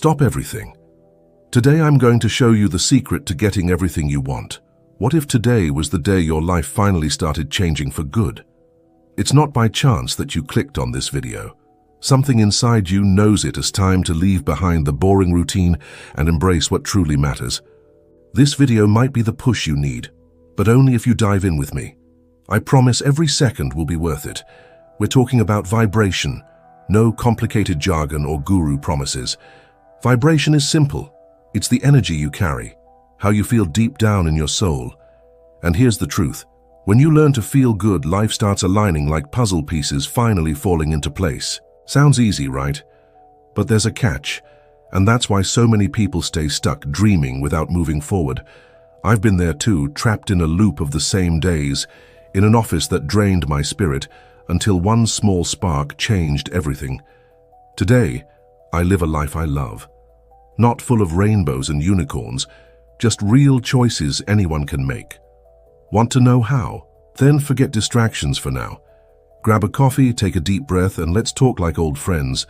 Stop everything. Today I'm going to show you the secret to getting everything you want. What if today was the day your life finally started changing for good? It's not by chance that you clicked on this video. Something inside you knows it is time to leave behind the boring routine and embrace what truly matters. This video might be the push you need, but only if you dive in with me. I promise every second will be worth it. We're talking about vibration, no complicated jargon or guru promises. Vibration is simple. It's the energy you carry, how you feel deep down in your soul. And here's the truth. When you learn to feel good, life starts aligning like puzzle pieces finally falling into place. Sounds easy, right? But there's a catch, and that's why so many people stay stuck dreaming without moving forward. I've been there too, trapped in a loop of the same days, in an office that drained my spirit, until one small spark changed everything. Today, I live a life I love. Not full of rainbows and unicorns, just real choices anyone can make. Want to know how? Then forget distractions for now. Grab a coffee, take a deep breath, and let's talk like old friends,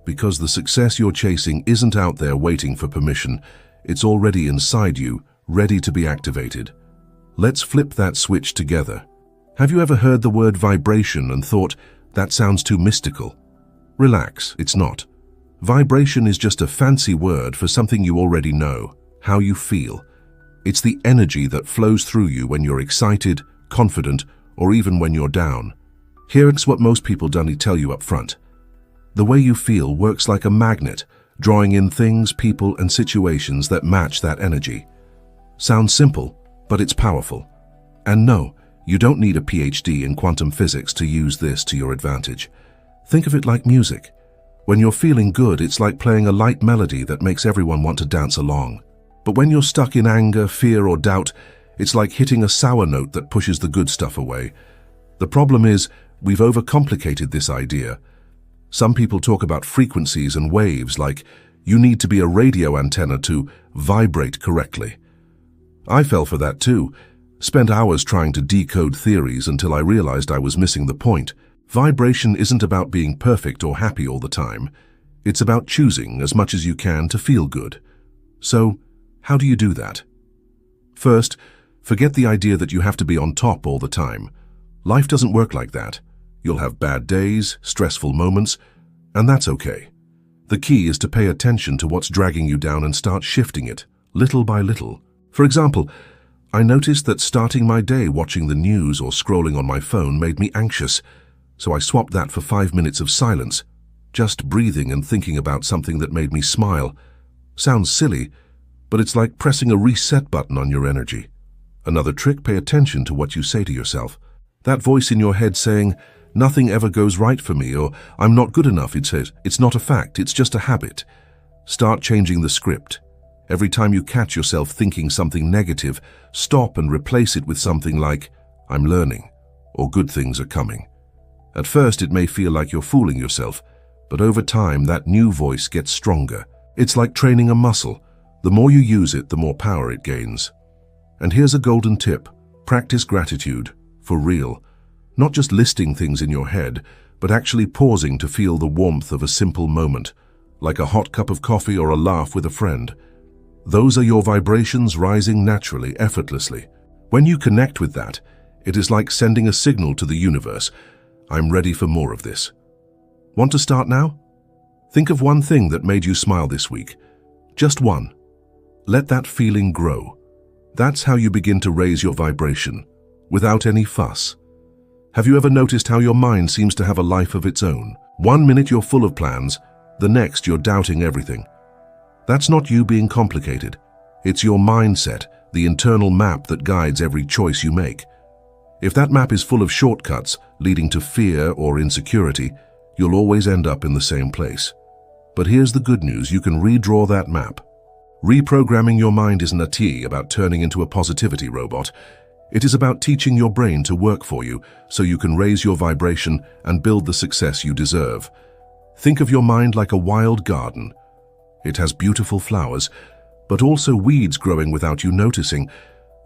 because the success you're chasing isn't out there waiting for permission. It's already inside you, ready to be activated. Let's flip that switch together. Have you ever heard the word vibration and thought, that sounds too mystical? Relax, it's not. Vibration is just a fancy word for something you already know, how you feel. It's the energy that flows through you when you're excited, confident, or even when you're down. Here's what most people don't tell you up front. The way you feel works like a magnet, drawing in things, people, and situations that match that energy. Sounds simple, but it's powerful. And no, you don't need a PhD in quantum physics to use this to your advantage. Think of it like music. When you're feeling good, it's like playing a light melody that makes everyone want to dance along. But when you're stuck in anger, fear, or doubt, it's like hitting a sour note that pushes the good stuff away. The problem is, we've overcomplicated this idea. Some people talk about frequencies and waves like you need to be a radio antenna to vibrate correctly. I fell for that too. Spent hours trying to decode theories until I realized I was missing the point. Vibration isn't about being perfect or happy all the time. It's about choosing as much as you can to feel good. So, how do you do that? First, forget the idea that you have to be on top all the time. Life doesn't work like that. You'll have bad days, stressful moments, and that's okay. The key is to pay attention to what's dragging you down and start shifting it, little by little. For example, I noticed that starting my day watching the news or scrolling on my phone made me anxious, so I swapped that for 5 minutes of silence, just breathing and thinking about something that made me smile. Sounds silly, but it's like pressing a reset button on your energy. Another trick, pay attention to what you say to yourself. That voice in your head saying, nothing ever goes right for me, or I'm not good enough, it says, it's not a fact, it's just a habit. Start changing the script. Every time you catch yourself thinking something negative, stop and replace it with something like, I'm learning, or good things are coming. At first, it may feel like you're fooling yourself, but over time, that new voice gets stronger. It's like training a muscle. The more you use it, the more power it gains. And here's a golden tip. Practice gratitude, for real. Not just listing things in your head, but actually pausing to feel the warmth of a simple moment, like a hot cup of coffee or a laugh with a friend. Those are your vibrations rising naturally, effortlessly. When you connect with that, it is like sending a signal to the universe. I'm ready for more of this. Want to start now? Think of one thing that made you smile this week. Just one. Let that feeling grow. That's how you begin to raise your vibration, without any fuss. Have you ever noticed how your mind seems to have a life of its own? 1 minute you're full of plans, the next you're doubting everything. That's not you being complicated. It's your mindset, the internal map that guides every choice you make. If that map is full of shortcuts leading to fear or insecurity, you'll always end up in the same place. But here's the good news, you can redraw that map. Reprogramming your mind isn't about turning into a positivity robot. It is about teaching your brain to work for you so you can raise your vibration and build the success you deserve. Think of your mind like a wild garden. It has beautiful flowers, but also weeds growing without you noticing.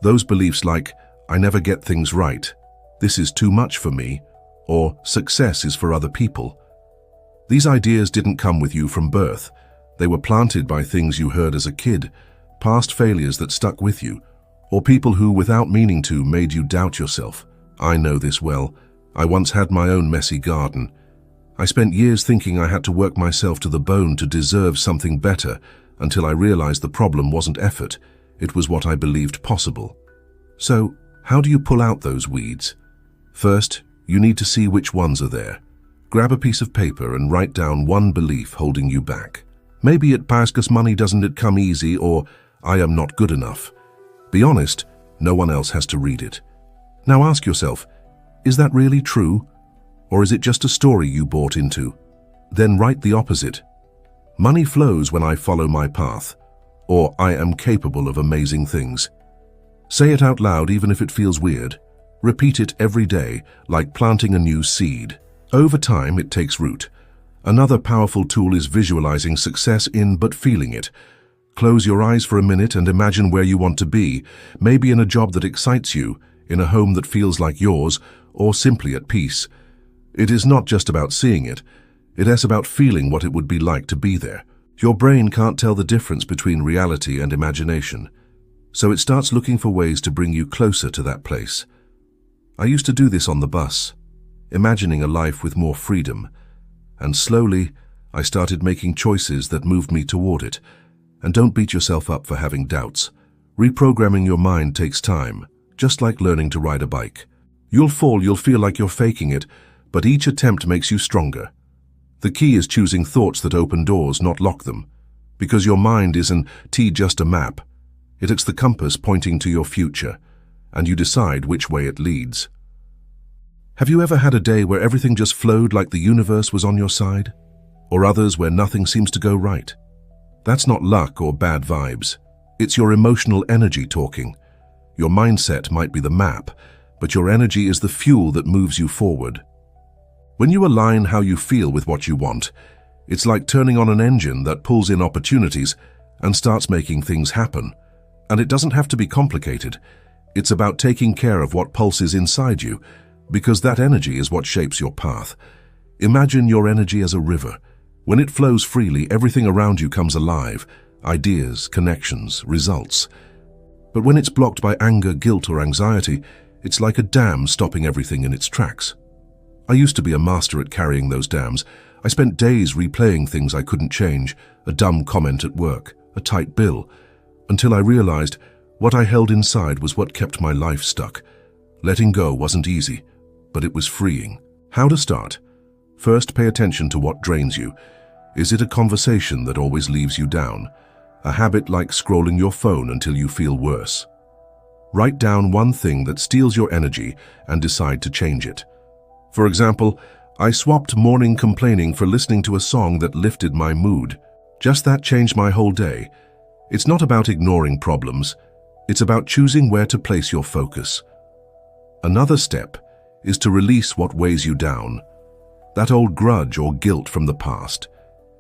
Those beliefs like, I never get things right, this is too much for me, or success is for other people. These ideas didn't come with you from birth. They were planted by things you heard as a kid, past failures that stuck with you, or people who, without meaning to, made you doubt yourself. I know this well. I once had my own messy garden. I spent years thinking I had to work myself to the bone to deserve something better, until I realized the problem wasn't effort, it was what I believed possible. So, how do you pull out those weeds? First, you need to see which ones are there. Grab a piece of paper and write down one belief holding you back. Maybe it "Pascas money doesn't it come easy," or "I am not good enough." Be honest, no one else has to read it. Now ask yourself, is that really true? Or is it just a story you bought into? Then write the opposite. "Money flows when I follow my path," or "I am capable of amazing things." Say it out loud even if it feels weird. Repeat it every day, like planting a new seed. Over time, it takes root. Another powerful tool is visualizing success in but feeling it. Close your eyes for a minute and imagine where you want to be, maybe in a job that excites you, in a home that feels like yours, or simply at peace. It is not just about seeing it. It is about feeling what it would be like to be there. Your brain can't tell the difference between reality and imagination, so it starts looking for ways to bring you closer to that place. I used to do this on the bus, imagining a life with more freedom, and slowly I started making choices that moved me toward it. And don't beat yourself up for having doubts. Reprogramming your mind takes time, just like learning to ride a bike. You'll fall, you'll feel like you're faking it, but each attempt makes you stronger. The key is choosing thoughts that open doors, not lock them, because your mind isn't just a map. It's the compass pointing to your future, and you decide which way it leads. Have you ever had a day where everything just flowed like the universe was on your side? Or others where nothing seems to go right? That's not luck or bad vibes. It's your emotional energy talking. Your mindset might be the map, but your energy is the fuel that moves you forward. When you align how you feel with what you want, it's like turning on an engine that pulls in opportunities and starts making things happen. And it doesn't have to be complicated. It's about taking care of what pulses inside you, because that energy is what shapes your path. Imagine your energy as a river. When it flows freely, everything around you comes alive, ideas, connections, results. But when it's blocked by anger, guilt, or anxiety, it's like a dam stopping everything in its tracks. I used to be a master at carrying those dams. I spent days replaying things I couldn't change, a dumb comment at work, a tight bill, until I realized what I held inside was what kept my life stuck. Letting go wasn't easy, but it was freeing. How to start? First, pay attention to what drains you. Is it a conversation that always leaves you down? A habit like scrolling your phone until you feel worse? Write down one thing that steals your energy and decide to change it. For example, I swapped morning complaining for listening to a song that lifted my mood. Just that changed my whole day. It's not about ignoring problems. It's about choosing where to place your focus. Another step is to release what weighs you down. That old grudge or guilt from the past.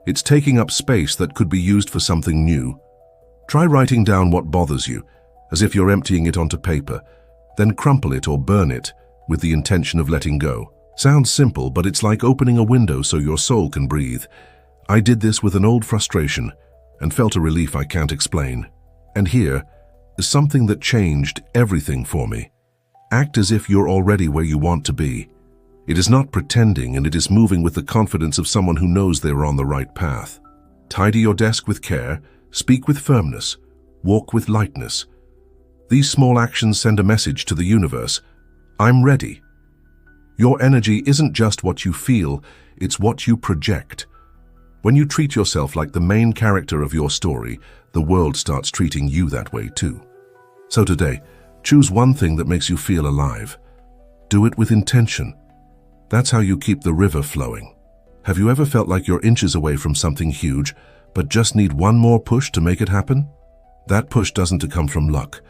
It's taking up space that could be used for something new. Try writing down what bothers you, as if you're emptying it onto paper, then crumple it or burn it with the intention of letting go. Sounds simple, but it's like opening a window so your soul can breathe. I did this with an old frustration and felt a relief I can't explain. And here is something that changed everything for me. Act as if you're already where you want to be. It is not pretending, and it is moving with the confidence of someone who knows they're on the right path. Tidy your desk with care, speak with firmness, walk with lightness. These small actions send a message to the universe. I'm ready. Your energy isn't just what you feel, it's what you project. When you treat yourself like the main character of your story, the world starts treating you that way too. So today, choose one thing that makes you feel alive. Do it with intention. That's how you keep the river flowing. Have you ever felt like you're inches away from something huge, but just need one more push to make it happen? That push doesn't come from luck.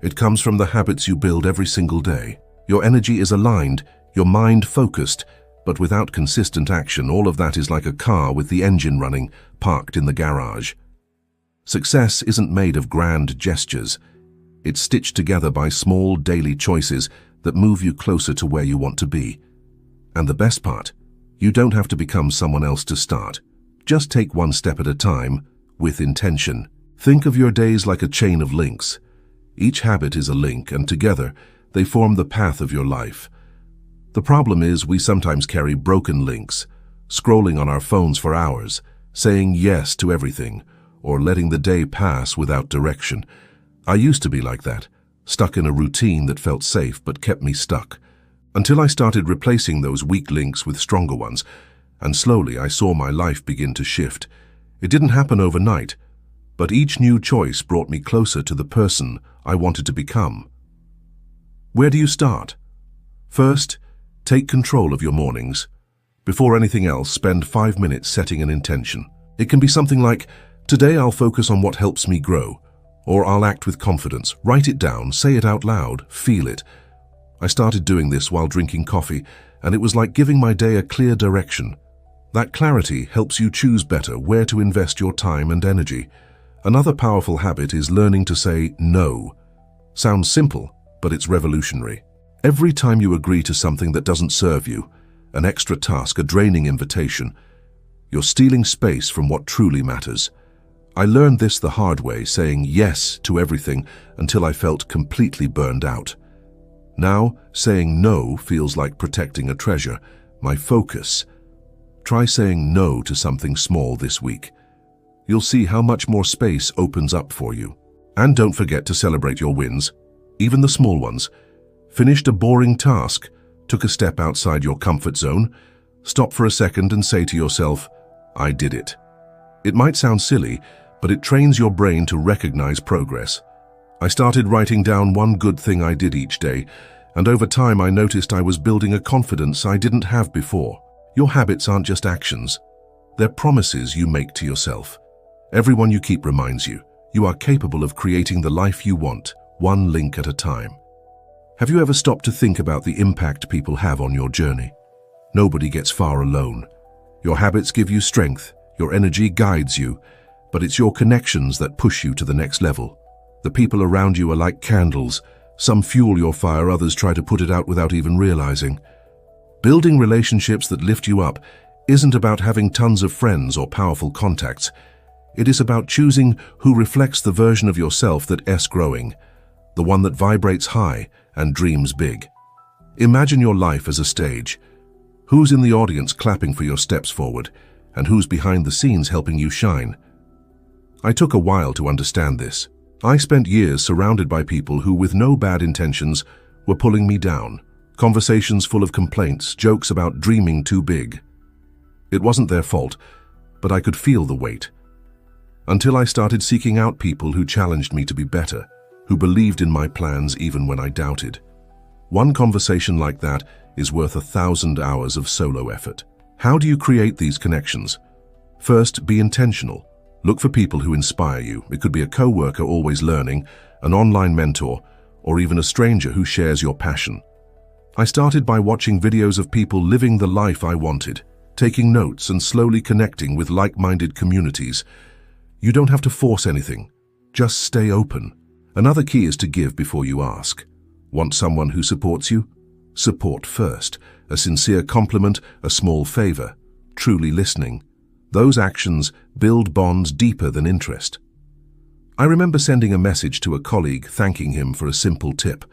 It comes from the habits you build every single day. Your energy is aligned, your mind focused, but without consistent action, all of that is like a car with the engine running, parked in the garage. Success isn't made of grand gestures. It's stitched together by small daily choices that move you closer to where you want to be. And the best part, you don't have to become someone else to start. Just take one step at a time, with intention. Think of your days like a chain of links. Each habit is a link, and together they form the path of your life. The problem is we sometimes carry broken links, scrolling on our phones for hours, saying yes to everything, or letting the day pass without direction. I used to be like that, stuck in a routine that felt safe but kept me stuck, until I started replacing those weak links with stronger ones, and slowly I saw my life begin to shift. It didn't happen overnight, but each new choice brought me closer to the person I wanted to become. Where do you start? First, take control of your mornings. Before anything else, spend 5 minutes setting an intention. It can be something like, today I'll focus on what helps me grow, or I'll act with confidence. Write it down, say it out loud, feel it. I started doing this while drinking coffee, and it was like giving my day a clear direction. That clarity helps you choose better where to invest your time and energy. Another powerful habit is learning to say no. Sounds simple, but it's revolutionary. Every time you agree to something that doesn't serve you, an extra task, a draining invitation, you're stealing space from what truly matters. I learned this the hard way, saying yes to everything until I felt completely burned out. Now, saying no feels like protecting a treasure, my focus. Try saying no to something small this week. You'll see how much more space opens up for you. And don't forget to celebrate your wins, even the small ones. Finished a boring task, took a step outside your comfort zone. Stop for a second and say to yourself, I did it. It might sound silly, but it trains your brain to recognize progress. I started writing down one good thing I did each day, and over time I noticed I was building a confidence I didn't have before. Your habits aren't just actions. They're promises you make to yourself. Everyone you keep reminds you, you are capable of creating the life you want, one link at a time. Have you ever stopped to think about the impact people have on your journey? Nobody gets far alone. Your habits give you strength, your energy guides you, but it's your connections that push you to the next level. The people around you are like candles. Some fuel your fire, others try to put it out without even realizing. Building relationships that lift you up isn't about having tons of friends or powerful contacts. It is about choosing who reflects the version of yourself that is growing, the one that vibrates high and dreams big. Imagine your life as a stage. Who's in the audience clapping for your steps forward, and who's behind the scenes helping you shine? I took a while to understand this. I spent years surrounded by people who, with no bad intentions, were pulling me down. Conversations full of complaints, jokes about dreaming too big. It wasn't their fault, but I could feel the weight. Until I started seeking out people who challenged me to be better, who believed in my plans even when I doubted. One conversation like that is worth 1,000 hours of solo effort. How do you create these connections? First, be intentional. Look for people who inspire you. It could be a coworker always learning, an online mentor, or even a stranger who shares your passion. I started by watching videos of people living the life I wanted, taking notes and slowly connecting with like-minded communities. You don't have to force anything. Just stay open. Another key is to give before you ask. Want someone who supports you? Support first. A sincere compliment, a small favor, truly listening. Those actions build bonds deeper than interest. I remember sending a message to a colleague thanking him for a simple tip.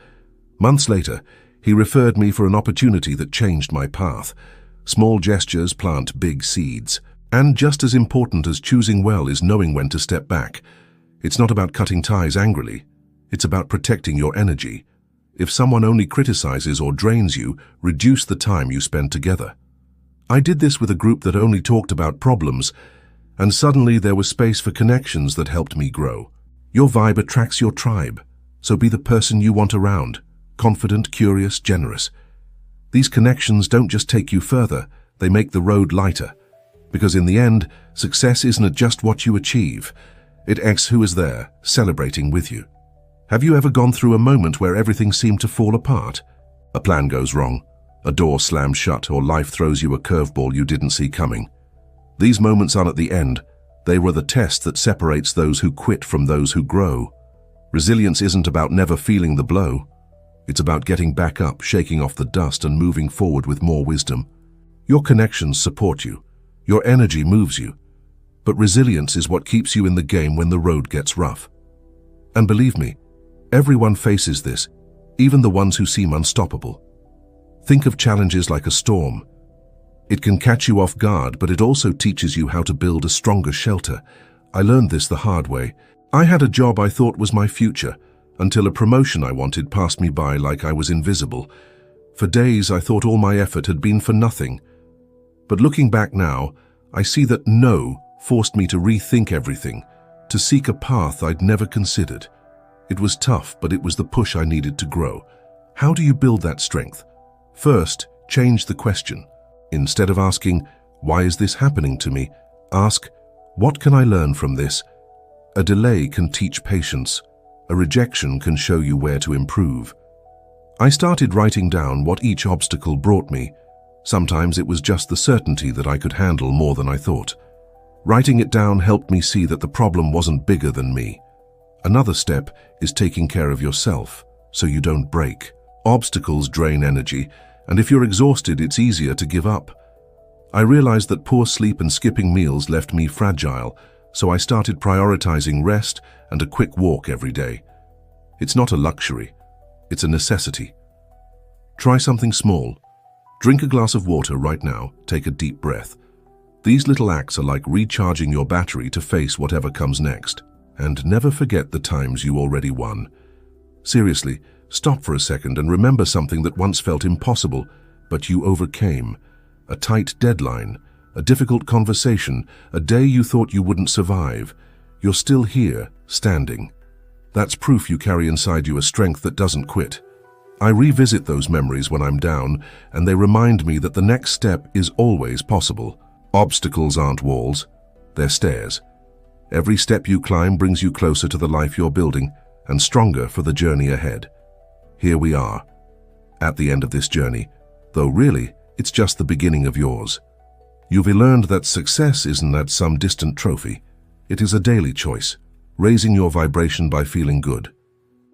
Months later, he referred me for an opportunity that changed my path. Small gestures plant big seeds. And just as important as choosing well is knowing when to step back. It's not about cutting ties angrily. It's about protecting your energy. If someone only criticizes or drains you, reduce the time you spend together. I did this with a group that only talked about problems, and suddenly there was space for connections that helped me grow. Your vibe attracts your tribe, so be the person you want around. Confident, curious, generous. These connections don't just take you further, they make the road lighter. Because in the end, success isn't just what you achieve. It's who is there, celebrating with you. Have you ever gone through a moment where everything seemed to fall apart? A plan goes wrong, a door slams shut, or life throws you a curveball you didn't see coming. These moments aren't at the end. They were the test that separates those who quit from those who grow. Resilience isn't about never feeling the blow. It's about getting back up, shaking off the dust, and moving forward with more wisdom. Your connections support you. Your energy moves you. But resilience is what keeps you in the game when the road gets rough. And believe me, everyone faces this, even the ones who seem unstoppable. Think of challenges like a storm. It can catch you off guard, but it also teaches you how to build a stronger shelter. I learned this the hard way. I had a job I thought was my future, until a promotion I wanted passed me by like I was invisible. For days I thought all my effort had been for nothing. But looking back now, I see that no forced me to rethink everything, to seek a path I'd never considered. It was tough, but it was the push I needed to grow. How do you build that strength? First, change the question. Instead of asking, "Why is this happening to me?" ask, "What can I learn from this?" A delay can teach patience. A rejection can show you where to improve. I started writing down what each obstacle brought me. Sometimes it was just the certainty that I could handle more than I thought. Writing it down helped me see that the problem wasn't bigger than me. Another step is taking care of yourself, so you don't break. Obstacles drain energy, and if you're exhausted, it's easier to give up. I realized that poor sleep and skipping meals left me fragile, so I started prioritizing rest and a quick walk every day. It's not a luxury, it's a necessity. Try something small. Drink a glass of water right now, take a deep breath. These little acts are like recharging your battery to face whatever comes next. And never forget the times you already won. Seriously, stop for a second and remember something that once felt impossible, but you overcame. A tight deadline, a difficult conversation, a day you thought you wouldn't survive. You're still here, standing. That's proof you carry inside you a strength that doesn't quit. I revisit those memories when I'm down, and they remind me that the next step is always possible. Obstacles aren't walls, they're stairs. Every step you climb brings you closer to the life you're building and stronger for the journey ahead. Here we are, at the end of this journey, though really, it's just the beginning of yours. You've learned that success isn't at some distant trophy. It is a daily choice, raising your vibration by feeling good.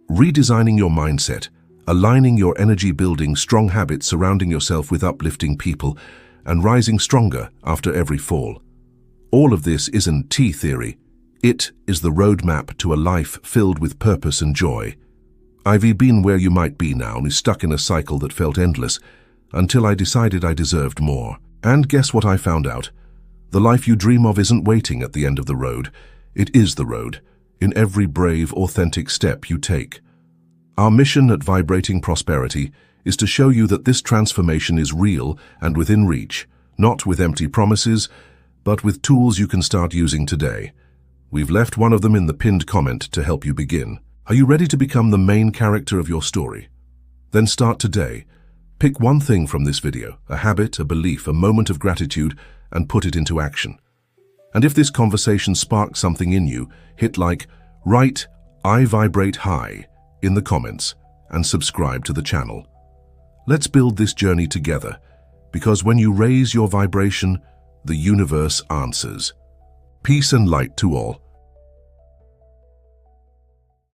Redesigning your mindset, aligning your energy, building strong habits, surrounding yourself with uplifting people, and rising stronger after every fall. All of this isn't tea theory. It is the roadmap to a life filled with purpose and joy. I've been where you might be now, stuck in a cycle that felt endless, until I decided I deserved more. And guess what I found out? The life you dream of isn't waiting at the end of the road. It is the road, in every brave, authentic step you take. Our mission at Vibrating Prosperity is to show you that this transformation is real and within reach, not with empty promises, but with tools you can start using today. We've left one of them in the pinned comment to help you begin. Are you ready to become the main character of your story? Then start today. Pick one thing from this video, a habit, a belief, a moment of gratitude, and put it into action. And if this conversation sparks something in you, hit like, write "I vibrate high" in the comments, and subscribe to the channel. Let's build this journey together, because when you raise your vibration, the universe answers. Peace and light to all.